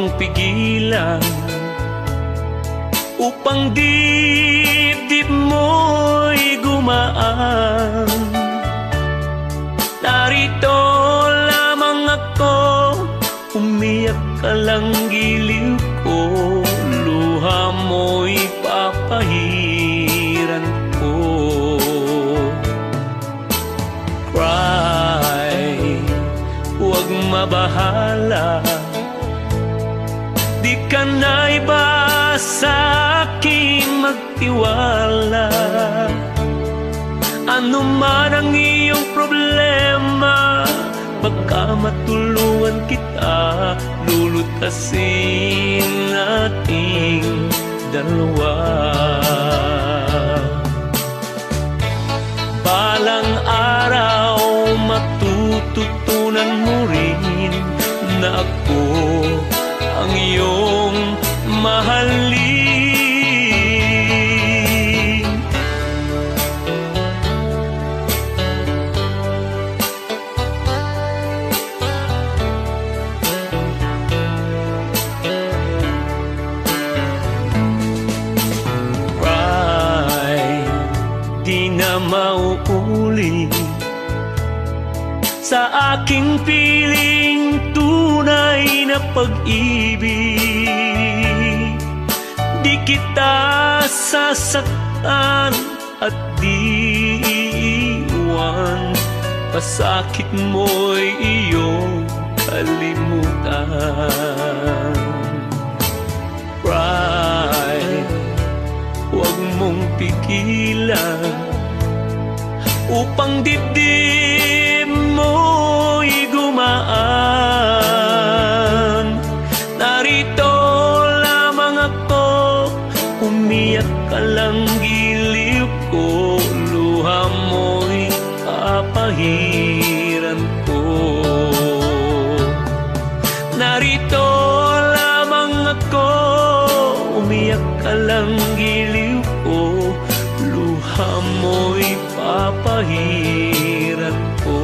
mong pigilan upang dibdib mo'y gumaan. Narito lamang ako, umiyak ka lang giliw ko, luha mo'y papahiran ko. Cry, huwag mabahala, di ka na iba sa aking magtiwala. Ano man ang iyong problema, baka matulungan kita, lulutasin nating dalawa. Balang araw matututunan mo rin na ako ang iyong mahalin. Di na mauuli sa aking piling tunay na pag-ibig. Di kita sasaktan at di iiwan, pasakit mo'y iyong kalimutan. Pride, huwag mong pigilan upang dibdib mo'y gumaan. Narito lamang ako, umiyak ka lang giliw ko, luha mo'y papahiran ko. Narito lamang ako, umiyak ka lang giliw ko, luha mo'y papahiran ko.